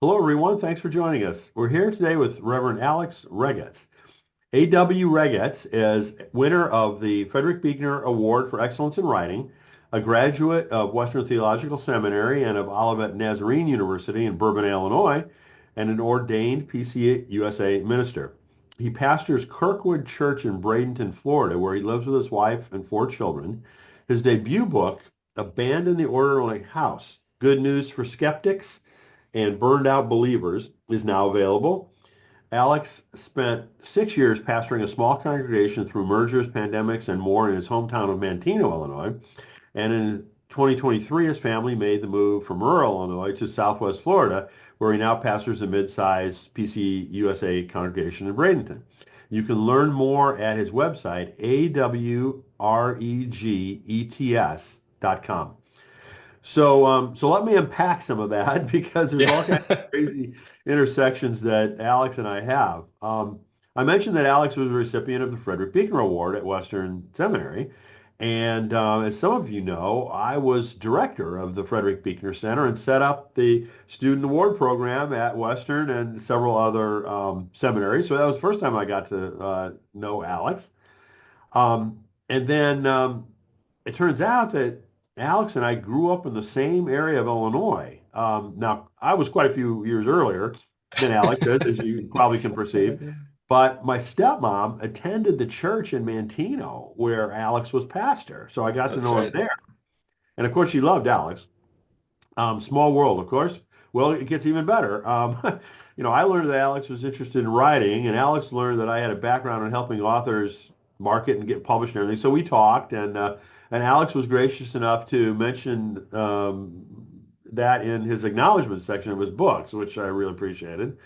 Hello, everyone. Thanks for joining us. We're here today with Reverend Alex Regets. A.W. Regets is winner of the Frederick Buechner Award for Excellence in Writing, a graduate of Western Theological Seminary and of Olivet Nazarene University in Bourbon, Illinois, and an ordained PCUSA minister. He pastors Kirkwood Church in Bradenton, Florida, where he lives with his wife and 4 children. His debut book, Abandon the Orderly House, Good News for Skeptics and Burned Out Believers, is now available. Alex spent 6 years pastoring a small congregation through mergers, pandemics, and more in his hometown of Manteno, Illinois. And in 2023, his family made the move from rural Illinois to Southwest Florida, where he now pastors a mid-sized PCUSA congregation in Bradenton. You can learn more at his website, awregets.com. So let me unpack some of that because there's all kinds of crazy intersections that Alex and I have. I mentioned that Alex was a recipient of the Frederick Buechner Award at Western Seminary. And as some of you know, I was director of the Frederick Buechner Center and set up the Student Award Program at Western and several other seminaries. So that was the first time I got to know Alex. And then it turns out that Alex and I grew up in the same area of Illinois. Now, I was quite a few years earlier than Alex is, as you probably can perceive. But my stepmom attended the church in Manteno where Alex was pastor. So I got to That's know him right. there. And of course, she loved Alex. Small world, of course. Well, it gets even better. I learned that Alex was interested in writing, and Alex learned that I had a background in helping authors market and get published and everything. So we talked, and Alex was gracious enough to mention that in his acknowledgement section of his books, which I really appreciated.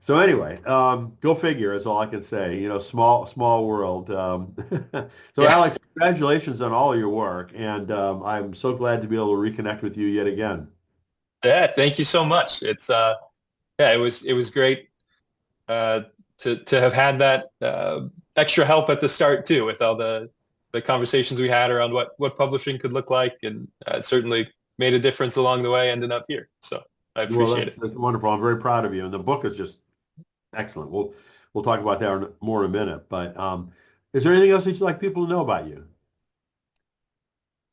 So anyway, go figure is all I can say. Small world. So Yeah. Alex, congratulations on all of your work, and I'm so glad to be able to reconnect with you yet again. Yeah. Thank you so much. Yeah, it was great uh, to have had that extra help at the start too, with all the conversations we had around what publishing could look like, and it certainly made a difference along the way, ending up here. So I Well, appreciate that's it. that's wonderful. I'm very proud of you, and the book is just excellent. We'll talk about that more in a minute. But is there anything else that you'd like people to know about you?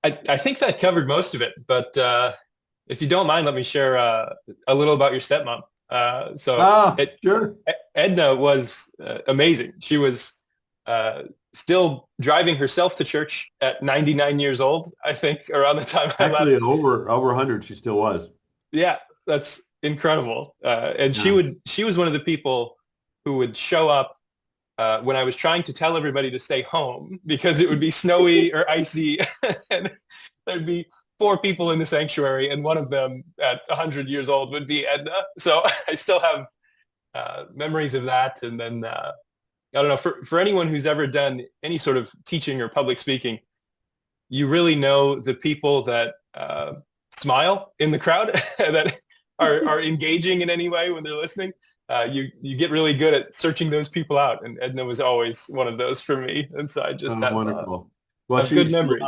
I think that covered most of it, but if you don't mind, let me share a little about your stepmom. So Ah, sure. Edna was amazing. She was uh, still driving herself to church at 99 years old, I think, around the time I Actually, left. over 100, she still was. Yeah, that's incredible. And Yeah. she was one of the people who would show up when I was trying to tell everybody to stay home because it would be snowy or icy, and there'd be 4 people in the sanctuary, and one of them at 100 years old would be Edna. So I still have memories of that. And then I don't know, for anyone who's ever done any sort of teaching or public speaking, you really know the people that smile in the crowd that are engaging in any way when they're listening. You get really good at searching those people out, and Edna was always one of those for me. And so I just Oh, wonderful. Well, have she good she memories.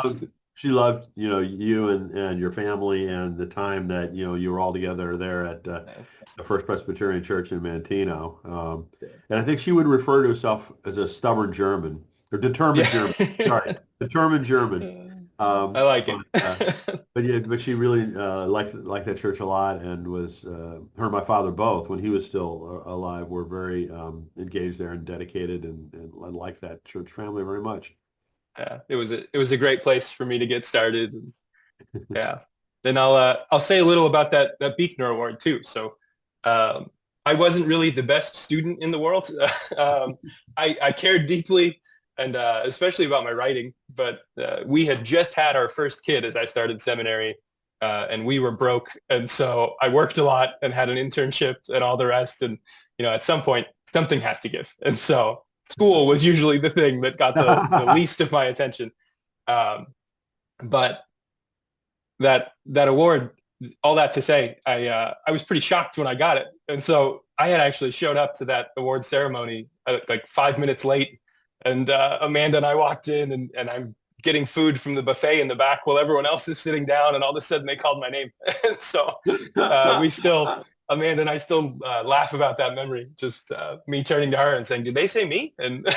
loved you and your family and the time that you were all together there at the First Presbyterian Church in Manteno. And I think she would refer to herself as a stubborn German or determined Yeah, German. Sorry, determined German. I Um, like but it. uh, but yeah, but she really liked that church a lot, and was her and my father both, when he was still alive, were very engaged there and dedicated, and liked that church family very much. Yeah, it was a great place for me to get started. And yeah. Then I'll say a little about that Buechner Award too. So um, I wasn't really the best student in the world. I cared deeply, and especially about my writing. But we had just had our first kid as I started seminary, and we were broke. And so I worked a lot and had an internship and all the rest. And at some point, something has to give. And so school was usually the thing that got the least of my attention. Um, but that award, all that to say, I was pretty shocked when I got it, and so I had actually showed up to that award ceremony like 5 minutes late, and Amanda and I walked in, and I'm getting food from the buffet in the back while everyone else is sitting down, and all of a sudden they called my name, and so we still Amanda and I still laugh about that memory. Just me turning to her and saying, "Did they say me?" And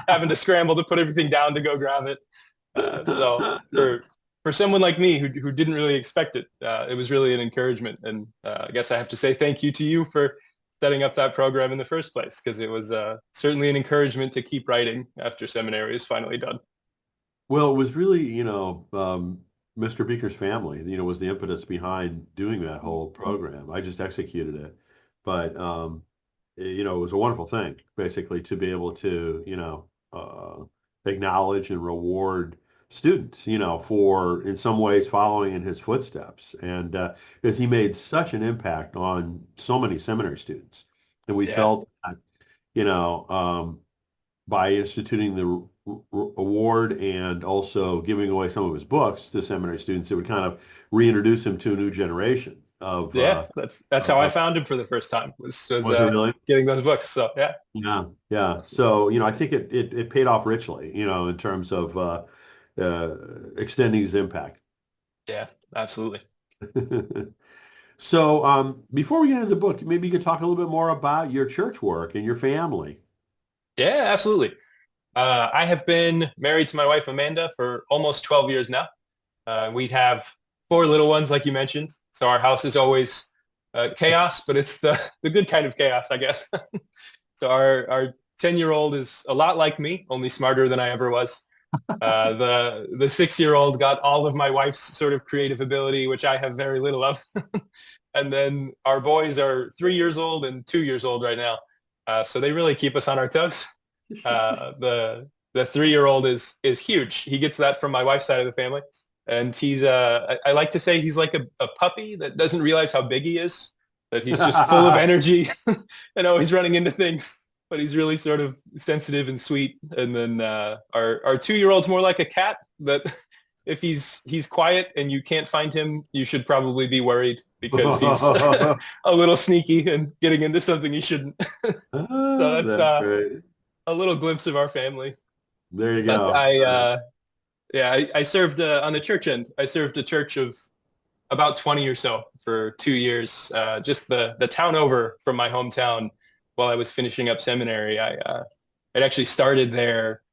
having to scramble to put everything down to go grab it. So for someone like me who didn't really expect it, it was really an encouragement. And I guess I have to say thank you to you for setting up that program in the first place, because it was certainly an encouragement to keep writing after seminary is finally done. Well, it was really, Mr. Beaker's family, was the impetus behind doing that whole program. I just executed it. But, it was a wonderful thing, basically, to be able to, acknowledge and reward students, for in some ways following in his footsteps. And because he made such an impact on so many seminary students. And we Yeah. felt that, you know, um, by instituting the award and also giving away some of his books to seminary students, it would kind of reintroduce him to a new generation of, Yeah, that's how I of found him for the first time was was it really? getting those books. So yeah, Yeah, yeah. So, I think it paid off richly, in terms of extending his impact. yeah, absolutely. So, before we get into the book, maybe you could talk a little bit more about your church work and your family. Yeah, absolutely. I have been married to my wife Amanda for almost 12 years now. We'd have four little ones, like you mentioned. So our house is always chaos, but it's the good kind of chaos, I guess. So our 10-year-old is a lot like me, only smarter than I ever was. The 6-year-old got all of my wife's sort of creative ability, which I have very little of. And then our boys are 3 years old and 2 years old right now. So they really keep us on our toes. The 3-year-old is huge. He gets that from my wife's side of the family. And he's I like to say he's like a puppy that doesn't realize how big he is, that he's just full of energy and always running into things. But he's really sort of sensitive and sweet. And then our 2-year-old's more like a cat that if he's quiet and you can't find him, you should probably be worried because he's a little sneaky and getting into something he shouldn't. So that's That's great. a little glimpse of our family. There you But go. I served on the church end. I served a church of about 20 or so for 2 years, just the town over from my hometown while I was finishing up seminary. It actually started there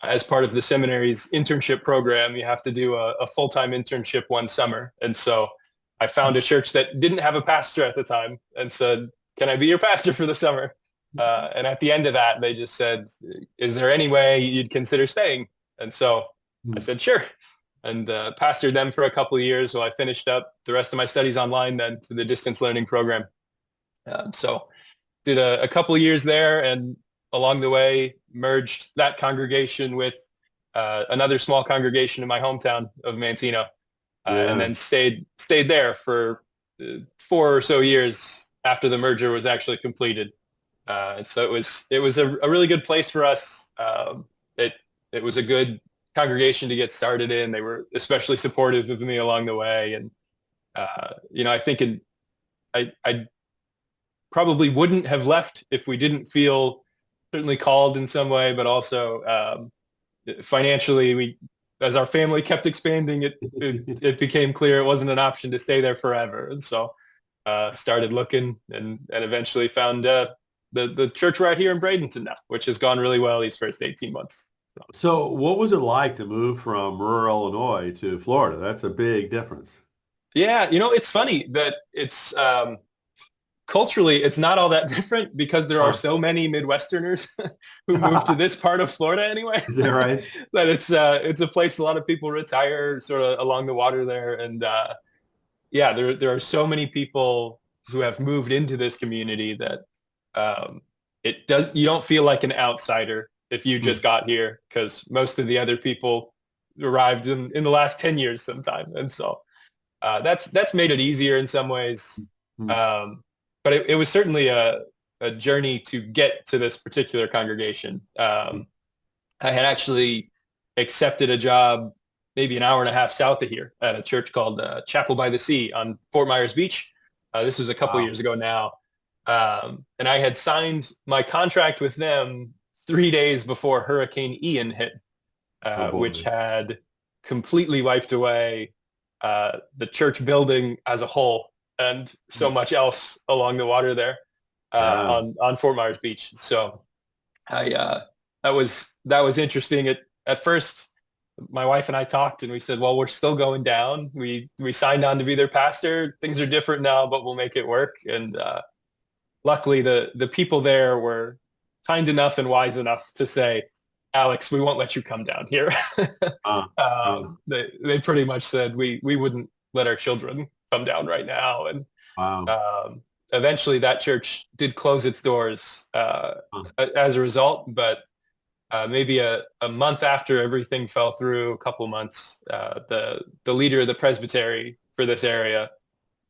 as part of the seminary's internship program. You have to do a full-time internship one summer. And so I found a church that didn't have a pastor at the time and said, "Can I be your pastor for the summer?" And at the end of that, they just said, "Is there any way you'd consider staying?" And so I said, "Sure." And pastored them for a couple of years while I finished up the rest of my studies online then to the distance learning program. So did a couple of years there, and along the way merged that congregation with another small congregation in my hometown of Mancino, and Yeah. then stayed there for 4 or so years after the merger was actually completed. And so it was a really good place for us. It was a good congregation to get started in. They were especially supportive of me along the way, and I think I probably wouldn't have left if we didn't feel certainly called in some way, but also financially, as our family kept expanding, it became clear it wasn't an option to stay there forever, and so started looking and eventually found the church right here in Bradenton now, which has gone really well these first 18 months. So what was it like to move from rural Illinois to Florida? That's a big difference. Yeah, it's funny that it's culturally it's not all that different because there are Huh. so many Midwesterners who move to this part of Florida anyway. Is that right? That it's a place a lot of people retire sort of along the water there, and yeah, there are so many people who have moved into this community that you don't feel like an outsider if you Hmm. just got here, because most of the other people arrived in the last 10 years sometime, and so that's made it easier in some ways. Hmm. Um, but it was certainly a journey to get to this particular congregation. I had actually accepted a job maybe an hour and a half south of here at a church called Chapel by the Sea on Fort Myers Beach. This was a couple Wow. years ago now. And I had signed my contract with them 3 days before Hurricane Ian hit, Oh which boy. had completely wiped away the church building as a whole. and so much else along the water there Yeah. on Fort Myers Beach. So I that was interesting. At first, my wife and I talked, and we said, "Well, we're still going down. We signed on to be their pastor. Things are different now, but we'll make it work." And luckily, the people there were kind enough and wise enough to say, "Alex, we won't let you come down here." Uh, uh, They pretty much said we wouldn't let our children come down right now, and wow. um, eventually that church did close its doors Uh, as a result. But maybe a month after everything fell through, a couple months, the leader of the presbytery for this area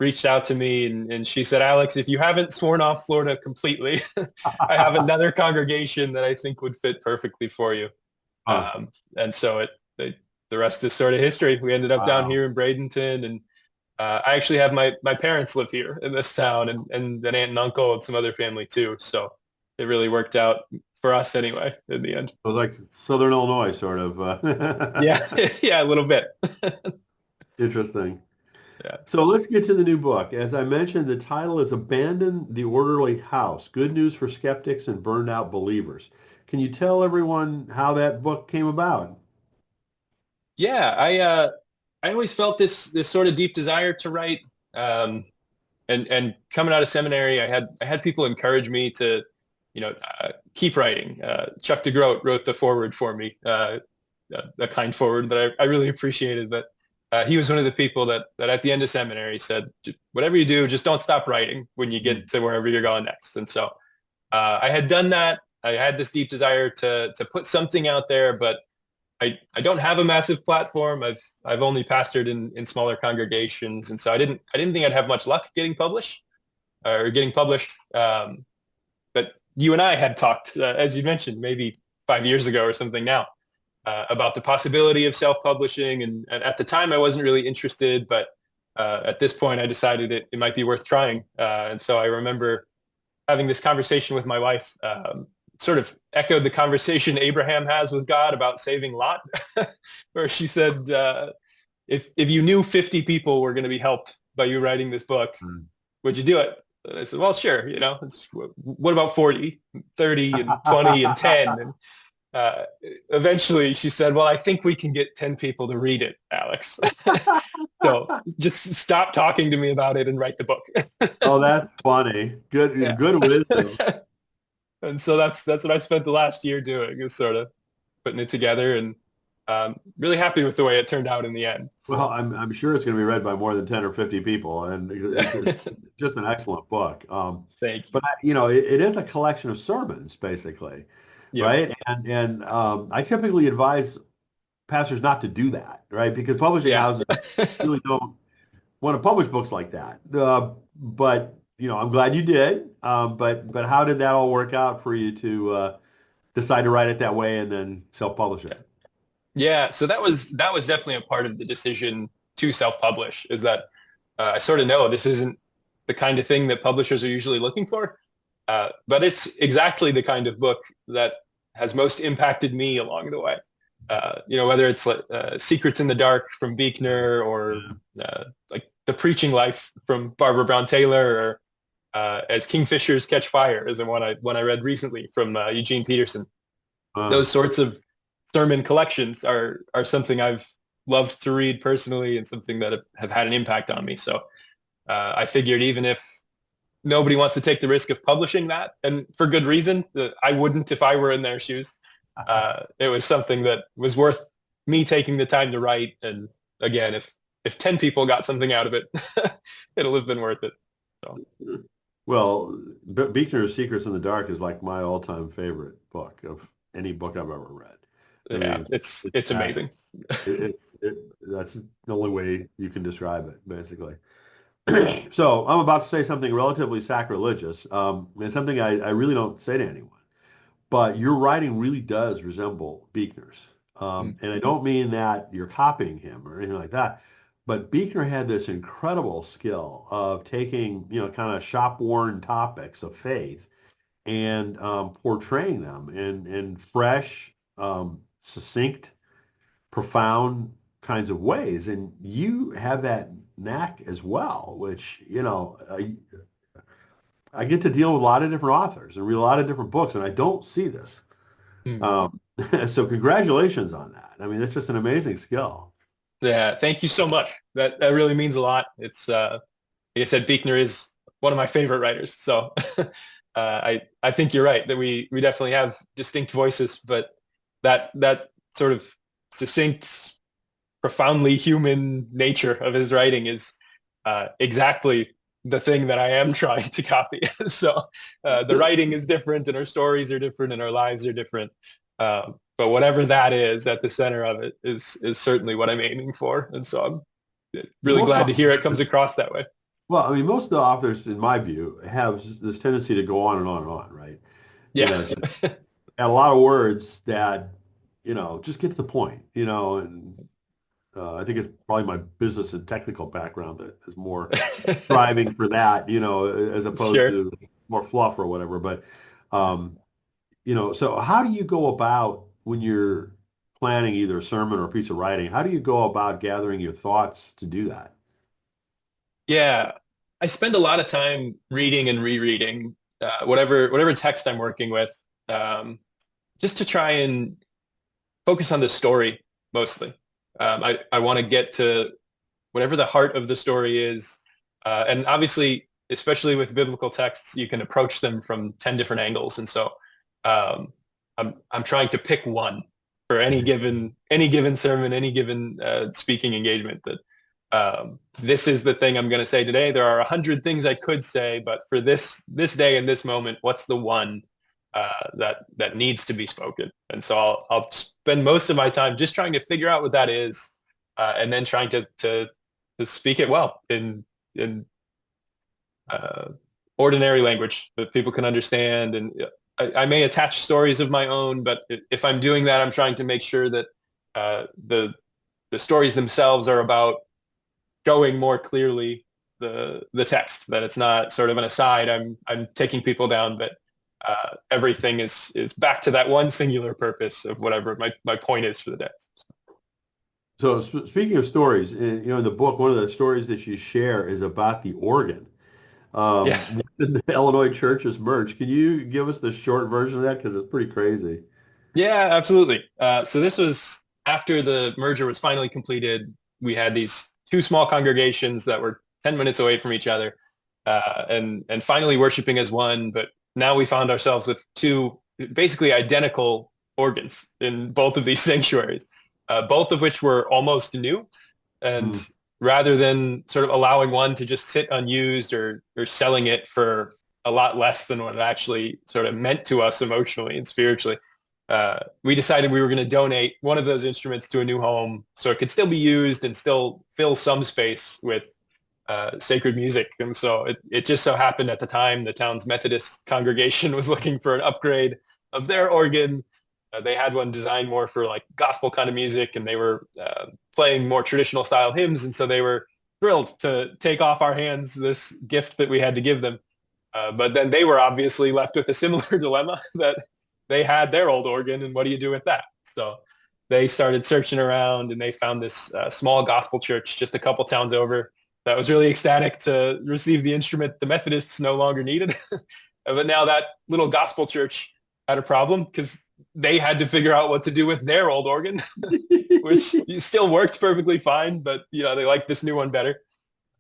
reached out to me, and she said, Alex, if you haven't sworn off Florida completely, I have another congregation that I think would fit perfectly for you. uh, And so the rest is sort of history. We ended up down wow. here in Bradenton, and I actually have my parents live here in this town, and an aunt and uncle and some other family too. So it really worked out for us anyway in the end. So like Southern Illinois, sort of. Yeah, yeah, a little bit. Interesting. Yeah. So let's get to the new book. As I mentioned, the title is Abandon the Orderly House, Good News for Skeptics and Burned Out Believers. Can you tell everyone how that book came about? Yeah, I always felt this sort of deep desire to write. Um, and coming out of seminary, I had people encourage me to, keep writing. Chuck DeGroat wrote the foreword for me, a kind foreword that I really appreciated. But he was one of the people that at the end of seminary said, whatever you do, just don't stop writing when you Mm. get to wherever you're going next. And so I had done that. I had this deep desire to put something out there, but I don't have a massive platform. I've only pastored in smaller congregations, and so I didn't think I'd have much luck getting published or getting published. But you and I had talked, as you mentioned, maybe 5 years ago or something now, about the possibility of self-publishing, and at the time I wasn't really interested, but at this point I decided it might be worth trying. And so I remember having this conversation with my wife, sort of echoed the conversation Abraham has with God about saving Lot, where she said, if you knew 50 people were going to be helped by you writing this book, Mm. would you do it? And I said, well, sure. What about 40, 30, and 20, and 10? And uh, eventually she said, well, I think we can get 10 people to read it, Alex. So just stop talking to me about it and write the book. Oh, that's funny. Good, Yeah. good wisdom. And so that's what I spent the last year doing, is sort of putting it together, and really happy with the way it turned out in the end. Well, So I'm sure it's going to be read by more than 10 or 50 people, and it's just an excellent book. thank you. But it is a collection of sermons, basically, Yep. right? And I typically advise pastors not to do that, right? Because publishing Yeah. houses really don't want to publish books like that. But I'm glad you did. But how did that all work out for you to decide to write it that way and then self-publish it? Yeah. So that was definitely a part of the decision to self-publish, is that I sort of know this isn't the kind of thing that publishers are usually looking for. But it's exactly the kind of book that has most impacted me along the way. Whether it's like Secrets in the Dark from Buechner, or like The Preaching Life from Barbara Brown Taylor, or As Kingfishers Catch Fire is the one I read recently from Eugene Peterson. Uh, Those sorts of sermon collections are something I've loved to read personally, and something that have had an impact on me. So I figured, even if nobody wants to take the risk of publishing that, and for good reason, that I wouldn't if I were in their shoes. It was something that was worth me taking the time to write. And again, if 10 people got something out of it, it'll have been worth it. So well, Buechner's Secrets in the Dark is like my all-time favorite book of any book I've ever read. I yeah, mean, it's amazing. that's the only way you can describe it, basically. So I'm about to say something relatively sacrilegious, and something I really don't say to anyone. But your writing really does resemble Buechner's. Mm. And I don't mean that you're copying him or anything like that, but Buechner had this incredible skill of taking, kind of shop-worn topics of faith and portraying them in fresh, succinct, profound kinds of ways. And you have that knack as well, which, I get to deal with a lot of different authors and read a lot of different books, and I don't see this. Hmm. Um, so congratulations on that. I mean, it's just an amazing skill. Yeah, thank you so much. That really means a lot. It's like I said, Buechner is one of my favorite writers. So I think you're right that we definitely have distinct voices, but that sort of succinct, profoundly human nature of his writing is exactly the thing that I am trying to copy. So the writing is different, and our stories are different, and our lives are different. But whatever that is at the center of it is certainly what I'm aiming for. And so I'm really Most glad to hear it comes authors, across that way. well, I mean, most of the authors, in my view, have this tendency to go on and on and on, right? Yeah. Just add a lot of words that, just get to the point, and I think it's probably my business and technical background that is more striving for that, as opposed Sure. to more fluff or whatever. But, um, so how do you go about when you're planning either a sermon or a piece of writing? How do you go about gathering your thoughts to do that? Yeah. I spend a lot of time reading and rereading whatever text I'm working with, um, just to try and focus on the story mostly. I want to get to whatever the heart of the story is. And obviously, especially with biblical texts, you can approach them from 10 different angles. And so um, I'm trying to pick one for any given sermon, any given speaking engagement that this is the thing I'm going to say today. There are 100 things I could say, but for this day and this moment, what's the one that needs to be spoken? And so I'll spend most of my time just trying to figure out what that is, and then trying to speak it well in uh, ordinary language that people can understand. And I may attach stories of my own, but if I'm doing that, I'm trying to make sure that the stories themselves are about showing more clearly the text, that it's not sort of an aside. I'm taking people down, but everything is back to that one singular purpose of whatever my point is for the day. So speaking of stories, in the book, one of the stories that you share is about the organ. Yeah. The Illinois churches merged. Can you give us the short version of that? Because it's pretty crazy. Yeah, absolutely. So this was after the merger was finally completed. We had these two small congregations that were 10 minutes away from each other, and finally worshiping as one. But now we found ourselves with two basically identical organs in both of these sanctuaries, both of which were almost new. And Mm. rather than sort of allowing one to just sit unused or selling it for a lot less than what it actually sort of meant to us emotionally and spiritually, we decided we were going to donate one of those instruments to a new home so it could still be used and still fill some space with sacred music. And so it just so happened at the time the town's Methodist congregation was looking for an upgrade of their organ. They had one designed more for like gospel kind of music, and they were playing more traditional style hymns. And so they were thrilled to take off our hands this gift that we had to give them. But then they were obviously left with a similar dilemma that they had their old organ, and what do you do with that? So they started searching around, and they found this small gospel church just a couple towns over that was really ecstatic to receive the instrument the Methodists no longer needed. But now that little gospel church had a problem because they had to figure out what to do with their old organ, which still worked perfectly fine, but they liked this new one better.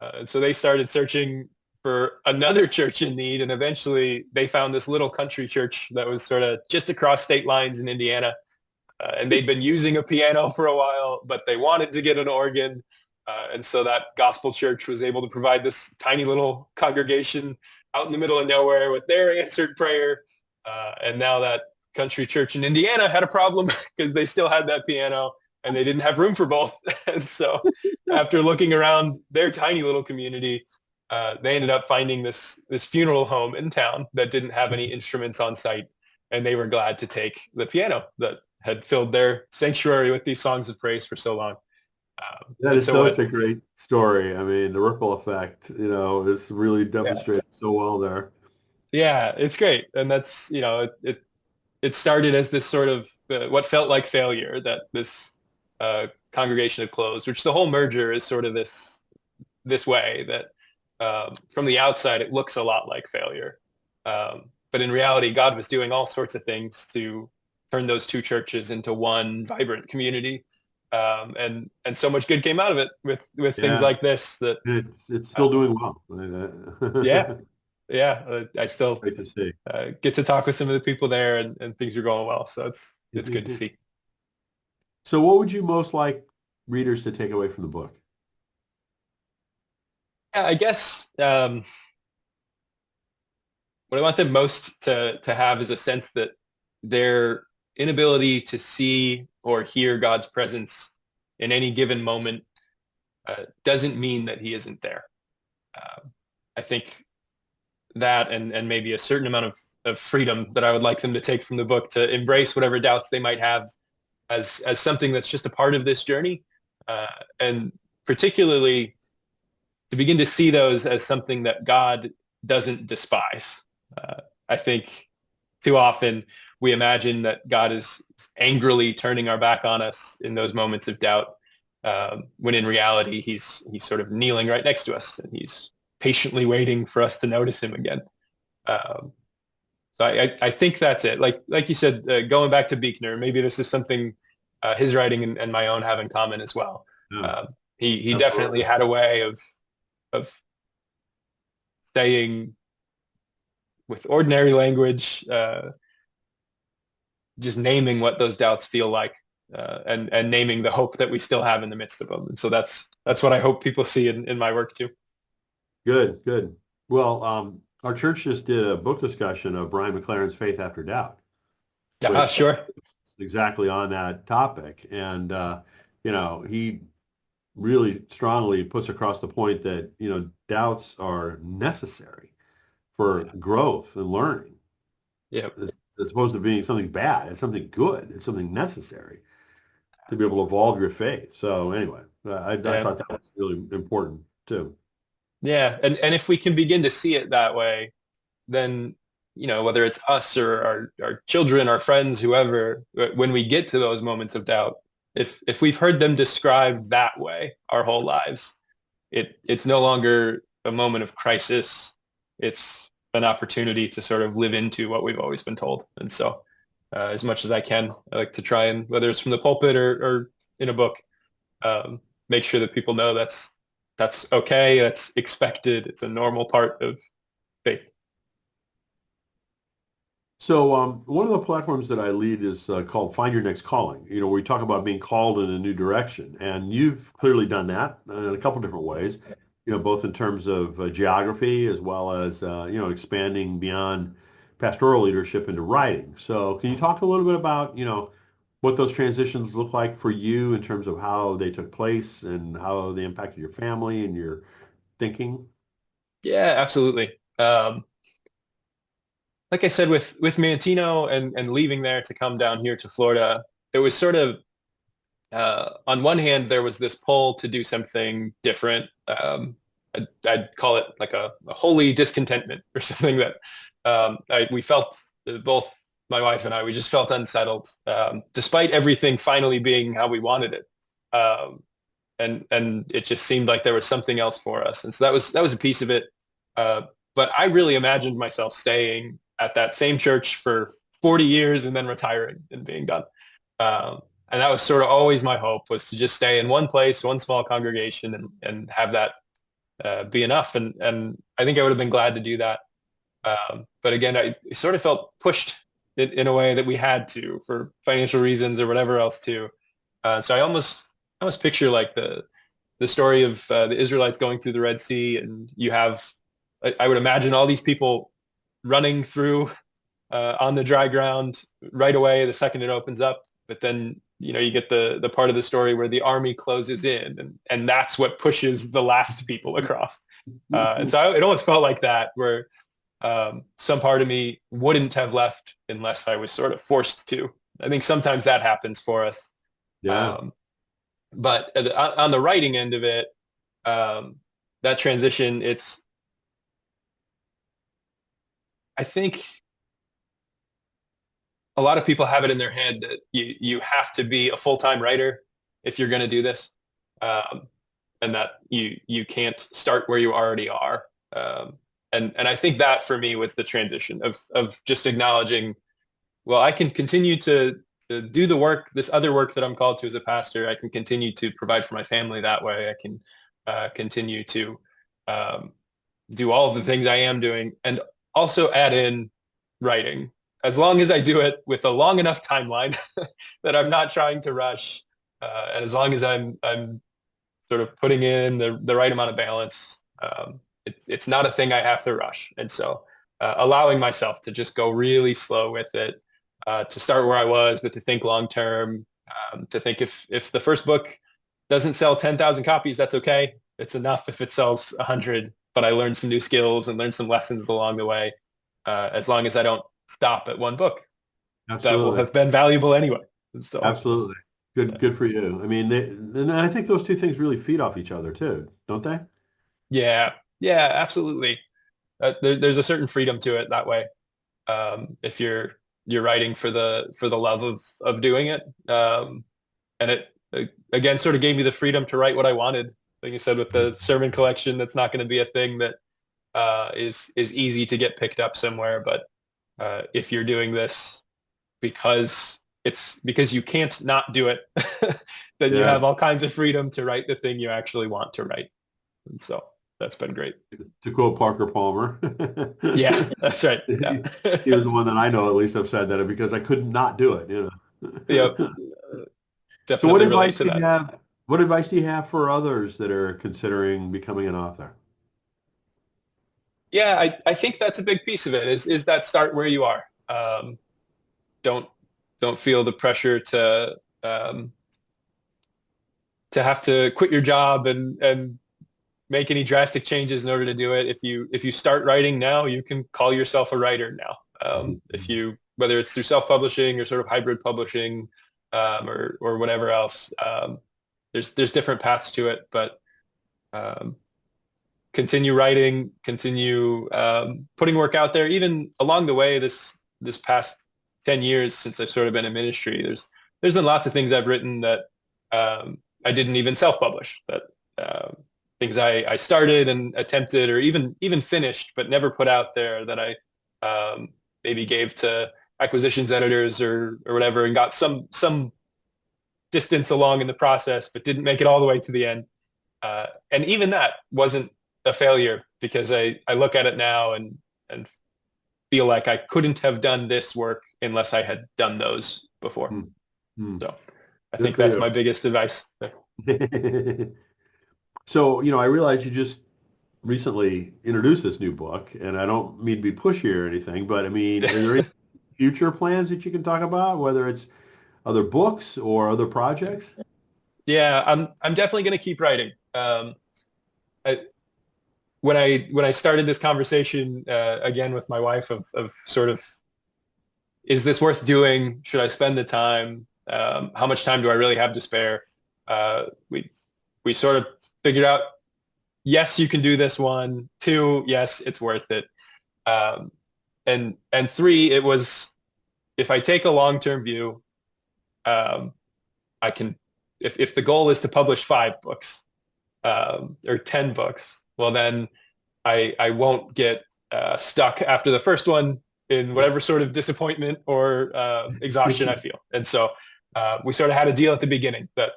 And so they started searching for another church in need, and eventually they found this little country church that was sort of just across state lines in Indiana. And they'd been using a piano for a while, but they wanted to get an organ. And so that gospel church was able to provide this tiny little congregation out in the middle of nowhere with their answered prayer. And now that country church in Indiana had a problem because they still had that piano and they didn't have room for both. And so after looking around their tiny little community, they ended up finding this funeral home in town that didn't have any instruments on site. And they were glad to take the piano that had filled their sanctuary with these songs of praise for so long. That And is so such what, a great story. I mean, the ripple effect, is really yeah, demonstrated so well there. yeah, it's great. And that's, it started as this sort of what felt like failure that this congregation had closed, which the whole merger is sort of this this way that from the outside it looks a lot like failure. But in reality, God was doing all sorts of things to turn those two churches into one vibrant community. And so much good came out of it with things Yeah, like this that it's uh, still doing well. yeah, yeah, I still Great to see. get to talk with some of the people there, and things are going well. So it's good to see. So what would you most like readers to take away from the book? Yeah, I guess what I want them most to have is a sense that their inability to see or hear God's presence in any given moment doesn't mean that He isn't there. I think that and maybe a certain amount of freedom that I would like them to take from the book to embrace whatever doubts they might have as something that's just a part of this journey, and particularly to begin to see those as something that God doesn't despise. I think too often we imagine that God is angrily turning our back on us in those moments of doubt, when in reality he's sort of kneeling right next to us and he's patiently waiting for us to notice him again. Um, so I think that's it. Like you said, going back to Buechner, maybe this is something his writing and my own have in common as well. Yeah, Um, he definitely absolutely. had a way of saying with ordinary language, just naming what those doubts feel like, and naming the hope that we still have in the midst of them. And so that's what I hope people see in my work too. Good, good. Well, our church just did a book discussion of Brian McLaren's Faith After Doubt, which Sure. is exactly on that topic. And, he really strongly puts across the point that, doubts are necessary for growth and learning, Yeah. as opposed to being something bad. It's something good. It's something necessary to be able to evolve your faith. So anyway, I Yeah. thought that was really important too. Yeah. And if we can begin to see it that way, then, whether it's us or our children, our friends, whoever, when we get to those moments of doubt, if we've heard them described that way our whole lives, it's no longer a moment of crisis. It's an opportunity to sort of live into what we've always been told. And so, as much as I can, I like to try and, whether it's from the pulpit or in a book, make sure that people know that's okay, that's expected, it's a normal part of faith. So one of the platforms that I lead is called Find Your Next Calling. Where we talk about being called in a new direction, and you've clearly done that in a couple different ways. Both in terms of geography as well as expanding beyond pastoral leadership into writing. So can you talk a little bit about what those transitions look like for you in terms of how they took place and how they impacted your family and your thinking? Yeah, absolutely. Like I said, with Mantino and leaving there to come down here to Florida, it was sort of, on one hand, there was this pull to do something different. I'd call it like a holy discontentment or something that we felt, both my wife and I, we just felt unsettled, despite everything finally being how we wanted it. Um, and it just seemed like there was something else for us. And so that was a piece of it. Uh, but I really imagined myself staying at that same church for 40 years and then retiring and being done. And that was sort of always my hope, was to just stay in one place, one small congregation, and have that be enough. And I think I would have been glad to do that. But again, I sort of felt pushed in a way that we had to, for financial reasons or whatever else too. So I almost picture like the story of the Israelites going through the Red Sea, and you have, I would imagine, all these people running through on the dry ground right away the second it opens up. But then, you get the part of the story where the army closes in, and that's what pushes the last people across. And so it almost felt like that, where some part of me wouldn't have left unless I was sort of forced to. I think sometimes that happens for us. Yeah. But on the writing end of it, that transition, I think a lot of people have it in their head that you have to be a full-time writer if you're going to do this. Um, and that you can't start where you already are. And I think that for me was the transition of just acknowledging, well, I can continue to do the work, this other work that I'm called to as a pastor. I can continue to provide for my family that way. I can continue to um, do all of the things I am doing, and also add in writing, as long as I do it with a long enough timeline that I'm not trying to rush, and as long as I'm sort of putting in the right amount of balance. It's not a thing I have to rush, and so allowing myself to just go really slow with it, to start where I was, but to think long term, to think if the first book doesn't sell 10,000 copies, that's okay. It's enough if it sells 100, but I learned some new skills and learned some lessons along the way. As long as I don't stop at one book, that will Absolutely. have been valuable anyway. So Absolutely. Good for you. I mean, and I think those two things really feed off each other too, don't they? yeah, yeah, absolutely. There's a certain freedom to it that way. If you're writing for the love of doing it, and again sort of gave me the freedom to write what I wanted. Like you said, with the sermon collection, that's not going to be a thing that is easy to get picked up somewhere. But if you're doing this because you can't not do it, then you Yeah. have all kinds of freedom to write the thing you actually want to write. And so that's been great. To quote Parker Palmer. Yeah, that's right. Yeah. He was the one that I know at least have said that because I could not do it, Yep. So what Definitely relate advice to do you that. have? What advice do you have for others that are considering becoming an author? Yeah, I think that's a big piece of it is that start where you are. Don't don't feel the pressure um, to have to quit your job and make any drastic changes in order to do it. If you start writing now, you can call yourself a writer now. If you whether it's through self-publishing or sort of hybrid publishing, or whatever else, there's different paths to it, but um, continue writing, continue putting work out there. Even along the way, this past 10 years since I've sort of been in ministry, there's been lots of things I've written that I didn't even self-publish, that um, things I started and attempted or even finished but never put out there, that I maybe gave to acquisitions editors or whatever, and got some distance along in the process but didn't make it all the way to the end. And even that wasn't a failure, because I look at it now and feel like I couldn't have done this work unless I had done those before. Hmm. So I Good think for that's you. my biggest advice. So, I realize you just recently introduced this new book, and I don't mean to be pushy or anything, but I mean, are there any future plans that you can talk about, whether it's other books or other projects? Yeah, I'm definitely going to keep writing. I, when I started this conversation again with my wife of sort of, is this worth doing? Should I spend the time? How much time do I really have to spare? We sort of figured out, yes, you can do this one. Two, yes, it's worth it. Um, and three, it was, if I take a long-term view, um, I can, if the goal is to publish 5 books, or 10 books, well, then I won't get stuck after the first one in whatever sort of disappointment or exhaustion I feel. And so we sort of had a deal at the beginning that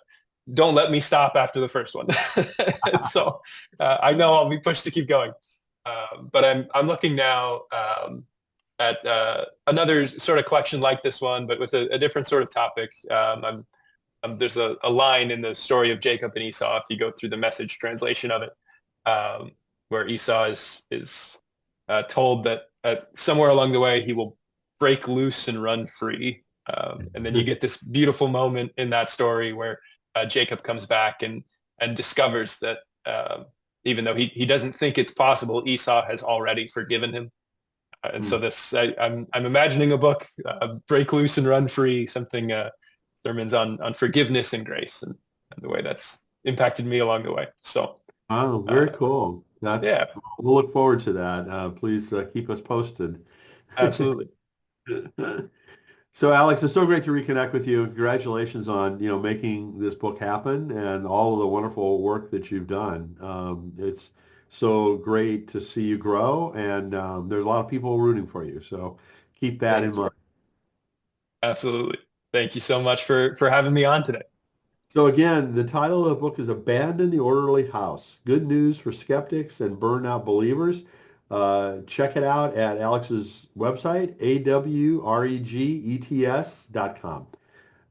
don't let me stop after the first one. So I know I'll be pushed to keep going. But I'm looking now at another sort of collection like this one, but with a different sort of topic. There's a line in the story of Jacob and Esau, if you go through the Message translation of it, where Esau is told that somewhere along the way he will break loose and run free. And then you get this beautiful moment in that story where Jacob comes back and discovers that even though he doesn't think it's possible, Esau has already forgiven him. And so I'm imagining a book, Break Loose and Run Free, something sermons on forgiveness and grace, and the way that's impacted me along the way. So Oh, very cool. yeah, We'll look forward to that. Please keep us posted. absolutely. So Alex, it's so great to reconnect with you. Congratulations on, making this book happen and all of the wonderful work that you've done. It's so great to see you grow, and there's a lot of people rooting for you. So keep that in Thank you. mind. Absolutely. Thank you so much for having me on today. So again, the title of the book is Abandon the Orderly House. Good news for skeptics and burned out believers. Check it out at Alex's website, awregets.com.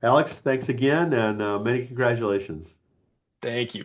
Alex, thanks again, and many congratulations. Thank you.